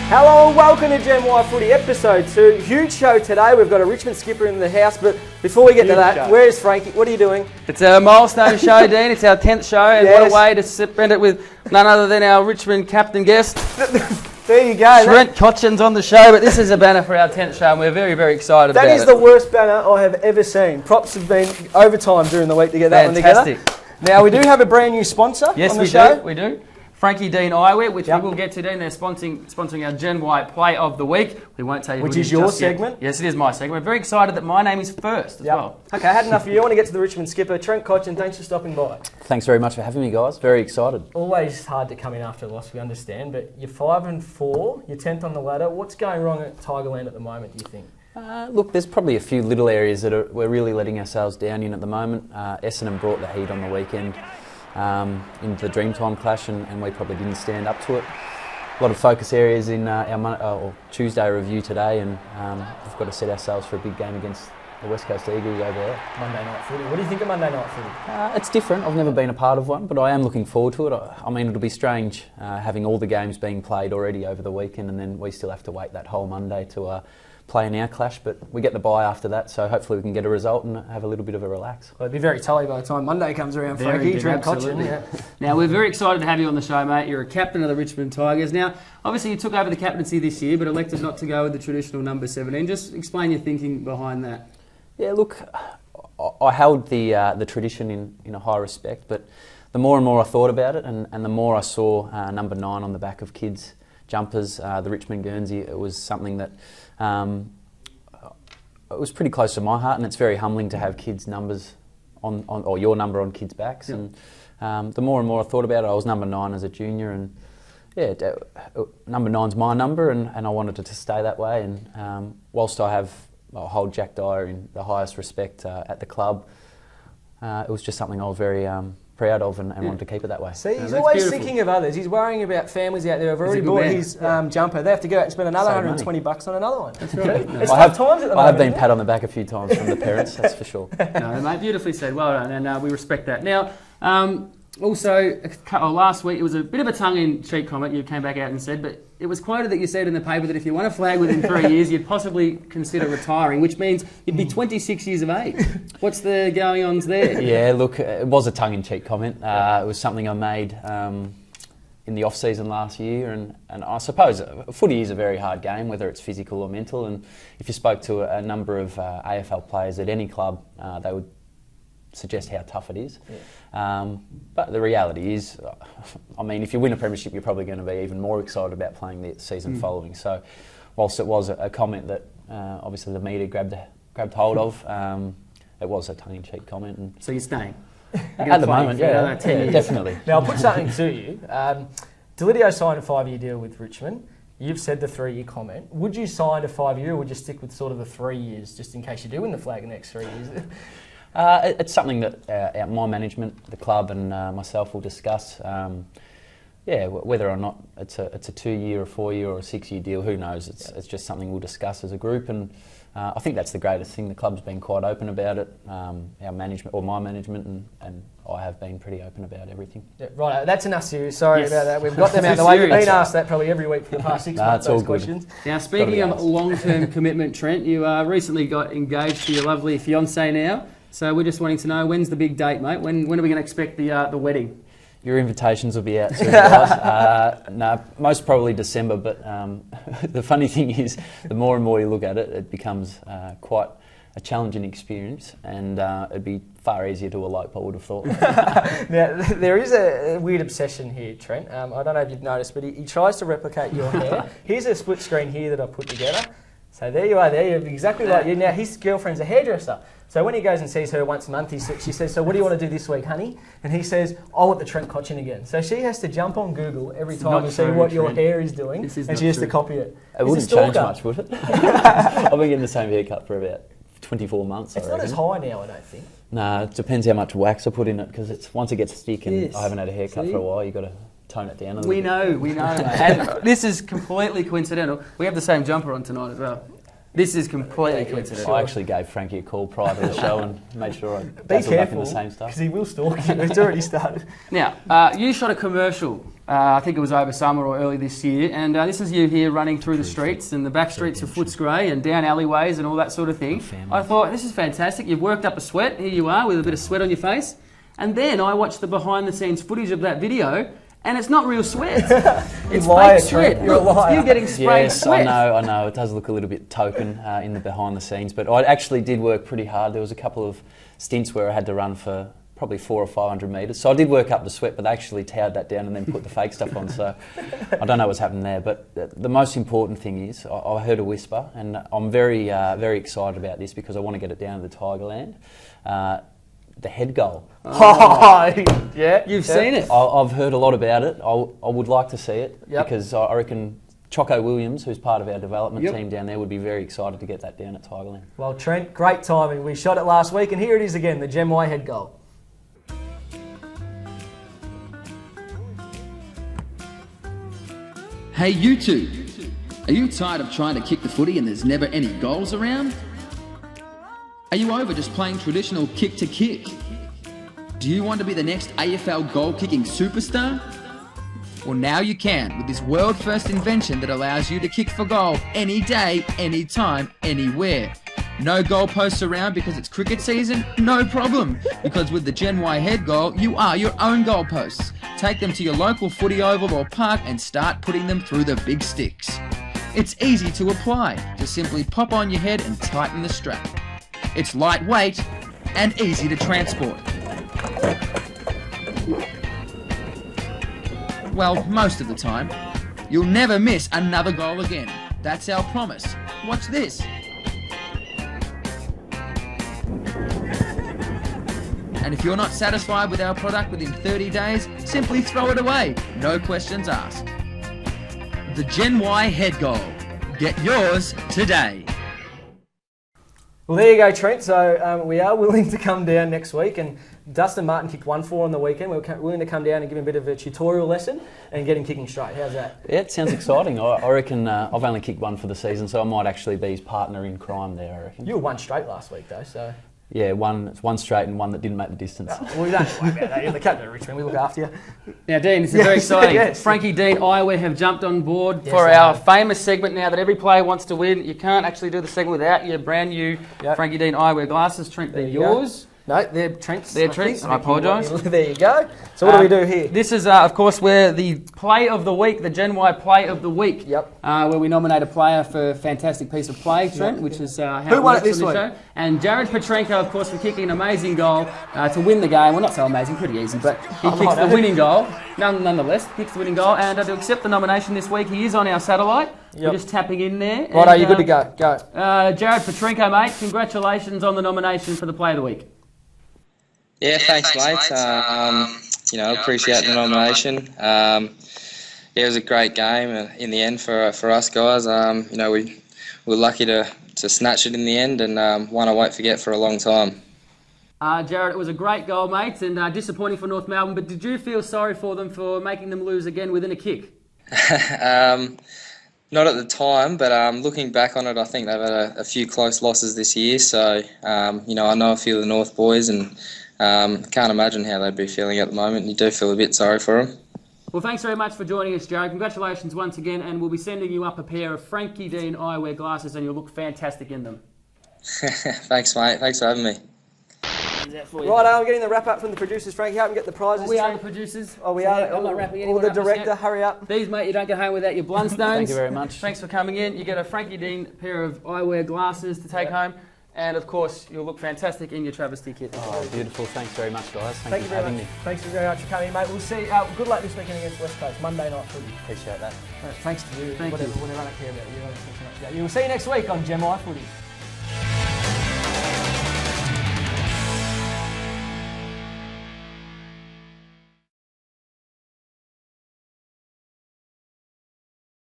Hello and welcome to Gen Y Footy episode 2. Huge show today. We've got a Richmond skipper in the house, but before we get to that, where's Frankie? What are you doing? It's our milestone show, Dean. It's our 10th show, and what a way to spend it with none other than our Richmond captain guest. There you go. Cotchin's on the show, but this is a banner for our 10th show, and we're very, very excited about it. That is the worst banner I have ever seen. Props have been overtime during the week to get that one together. Now, we do have a brand new sponsor on the show. Yes, we do. Frankie Dean Eyewear, which we will get to, Dean. They're sponsoring our Gen Y Play of the Week. We won't tell you which is your segment. Yes, it is my segment. We're very excited that my name is first as well. Okay, I had enough of you. I want to get to the Richmond skipper. Trent Cotchin, thanks for stopping by. Thanks very much for having me, guys. Very excited. Always hard to come in after a loss, we understand, but you're 5-4, you're 10th on the ladder. What's going wrong at Tigerland at the moment, do you think? Look, there's probably a few little areas that we're really letting ourselves down in at the moment. Essendon brought the heat on the weekend. Into the Dreamtime clash, and we probably didn't stand up to it. A lot of focus areas in our Tuesday review today, and we've got to set ourselves for a big game against the West Coast Eagles over there. Monday night footy. What do you think of Monday night footy? It's different. I've never been a part of one, but I am looking forward to it. I mean, it'll be strange having all the games being played already over the weekend, and then we still have to wait that whole Monday to play in our clash, but we get the bye after that, so hopefully we can get a result and have a little bit of a relax. Well, it'll be very tully by the time Monday comes around, Frankie. Now, we're very excited to have you on the show, mate. You're a captain of the Richmond Tigers. Now, obviously you took over the captaincy this year, but elected not to go with the traditional number 17. Just explain your thinking behind that. Yeah, look, I held the tradition in a high respect, but the more and more I thought about it, and the more I saw number 9 on the back of kids' jumpers, the Richmond Guernsey, it was something that it was pretty close to my heart, and it's very humbling to have kids' numbers or your number on kids' backs. Yep. And the more and more I thought about it, I was number 9 as a junior, and number 9's my number, and I wanted it to stay that way. And whilst I hold Jack Dyer in the highest respect at the club, it was just something I was very proud of and wanted to keep it that way. See, he's always thinking of others. He's worrying about families out there who've already bought his jumper. They have to go out and spend another $120 on another one. That's right. It's tough times at the moment. I have been pat on the back a few times from the parents, that's for sure. No, mate, beautifully said. Well done, and we respect that. Now, also, last week, it was a bit of a tongue-in-cheek comment you came back out and said, but it was quoted that you said in the paper that if you won a flag within 3 years, you'd possibly consider retiring, which means you'd be 26 years of age. What's the going-ons there? Yeah, look, it was a tongue-in-cheek comment. It was something I made in the off-season last year, and I suppose footy is a very hard game, whether it's physical or mental, and if you spoke to a number of AFL players at any club, they would suggest how tough it is. But the reality is, I mean, if you win a premiership, you're probably going to be even more excited about playing the season following. So whilst it was a comment that obviously the media grabbed hold of, it was a tongue-in-cheek comment. And so you're staying? At the moment, yeah, definitely. Now, I'll put something to you. Delidio signed a 5-year deal with Richmond. You've said the 3-year comment. Would you sign a 5-year, or would you stick with sort of the 3 years, just in case you do win the flag in the next 3 years? It's something that my management, the club, and myself will discuss. Whether or not it's a 2-year, a 4-year, or a 6-year deal, who knows? It's just something we'll discuss as a group, and I think that's the greatest thing. The club's been quite open about it. Our management, or my management, and I have been pretty open about everything. Yeah, right, that's enough serious. Sorry about that. We've got them out of the way. We've been asked that probably every week for the past 6 months. Those questions. Now, speaking of long-term commitment, Trent, you recently got engaged to your lovely fiancée now. So we're just wanting to know, when's the big date, mate? When are we going to expect the wedding? Your invitations will be out soon, guys. No, most probably December, but the funny thing is, the more and more you look at it, it becomes quite a challenging experience, and it'd be far easier to elope, I would have thought. Now, there is a weird obsession here, Trent. I don't know if you've noticed, but he tries to replicate your hair. Here's a split screen here that I put together. So there you are, you're exactly like you. Now, his girlfriend's a hairdresser. So when he goes and sees her once a month, she says, "So what do you want to do this week, honey?" And he says, "I want the Trent Cotchin again." So she has to jump on Google every time to see what your hair is doing, and she has to copy it. It wouldn't change much, would it? I've been getting the same haircut for about 24 months. It's not as high now, I don't think. No, it depends how much wax I put in it, because once it gets thick and I haven't had a haircut for a while, you've got to tone it down a little bit. We know. And this is completely coincidental. We have the same jumper on tonight as well. This is completely coincidental. I actually gave Frankie a call prior to the show and made sure I Be dazzled up in careful, the same stuff. because he will stalk you. It's already started. Now, you shot a commercial, I think it was over summer or early this year, and this is you here running through the streets and the back streets of Footscray and down alleyways and all that sort of thing. I thought, this is fantastic. You've worked up a sweat. Here you are with a bit of sweat on your face. And then I watched the behind-the-scenes footage of that video, and it's not real sweat. It's fake sweat. You're a liar. You're getting sprayed sweat. I know. It does look a little bit token in the behind the scenes, but I actually did work pretty hard. There was a couple of stints where I had to run for probably 400 or 500 metres. So I did work up the sweat, but they actually towed that down and then put the fake stuff on. So I don't know what's happened there. But the most important thing is I heard a whisper, and I'm very, very excited about this because I want to get it down to the Tigerland. The head goal. Oh, yeah. You've seen it. I've heard a lot about it. I would like to see it because I reckon Choco Williams, who's part of our development team down there, would be very excited to get that down at Tigerland. Well, Trent, great timing. We shot it last week, and here it is again, the Gem Y head goal. Hey, you two. Are you tired of trying to kick the footy and there's never any goals around? Are you over just playing traditional kick to kick? Do you want to be the next AFL goal-kicking superstar? Well, now you can with this world-first invention that allows you to kick for goal any day, anytime, anywhere. No goalposts around because it's cricket season? No problem, because with the Gen Y head goal, you are your own goalposts. Take them to your local footy oval or park and start putting them through the big sticks. It's easy to apply. Just simply pop on your head and tighten the strap. It's lightweight and easy to transport. Well, most of the time. You'll never miss another goal again. That's our promise. Watch this. And if you're not satisfied with our product within 30 days, simply throw it away. No questions asked. The Gen Y head goal. Get yours today. Well, there you go, Trent. So we are willing to come down next week, and Dustin Martin kicked 1-4 on the weekend. We're willing to come down and give him a bit of a tutorial lesson and get him kicking straight. How's that? Yeah, it sounds exciting. I reckon I've only kicked one for the season, so I might actually be his partner in crime there, I reckon. You were one straight last week, though, so... Yeah, one straight and one that didn't make the distance. Oh, well, we don't worry about that. You're the captain of Richmond. We look after you. Now, Dean, this is very exciting. Yes. Frankie, Dean, Eyewear have jumped on board for our famous segment now that every player wants to win. You can't actually do the segment without your brand new Frankie Dean Eyewear glasses. Trent, they're yours. No, they're Trent's. They're Trent's. I apologise. There you go. So what do we do here? This is, of course, where the play of the week, the Gen Y play of the week. Yep. Where we nominate a player for a fantastic piece of play, Trent, which is how Who won it this week? show. And Jared Petrenko, of course, for kicking an amazing goal to win the game. Well, not so amazing, pretty easy, but he kicks the winning goal. Nonetheless, kicks the winning goal. And to accept the nomination this week, he is on our satellite. We're just tapping in there. Right, are you good to go? Go. Jared Petrenko, mate, congratulations on the nomination for the play of the week. Yeah, thanks, mate. Appreciate the nomination. It was a great game in the end for us guys. We were lucky to snatch it in the end, and one I won't forget for a long time. Jared, it was a great goal, mate, and disappointing for North Melbourne, but did you feel sorry for them for making them lose again within a kick? Not at the time, but looking back on it, I think they've had a few close losses this year, so, I know a few of the North boys, and can't imagine how they'd be feeling at the moment. You do feel a bit sorry for them. Well, thanks very much for joining us, Jared. Congratulations once again, and we'll be sending you up a pair of Frankie Dean Eyewear glasses, and you'll look fantastic in them. Thanks, mate. Thanks for having me. Right, I'm getting the wrap up from the producers, Frankie. Help me get the prizes. We are the producers. Oh, we are. I'm not wrapping anyone Or the up just director, yet. hurry up. These, mate, you don't go home without your Blundstones. Thank you very much. Thanks for coming in. You get a Frankie Dean pair of eyewear glasses to take home. And, of course, you'll look fantastic in your travesty kit. Oh, beautiful. Thanks very much, guys. Thank you for very having much. me. Thanks very much for coming in, mate. We'll see. Good luck this weekend against West Coast, Monday night footy. Appreciate that. Thanks to you. Thank you. Whatever, I don't care about you. I don't care so much about you. We'll see you next week on Gem Y Footy.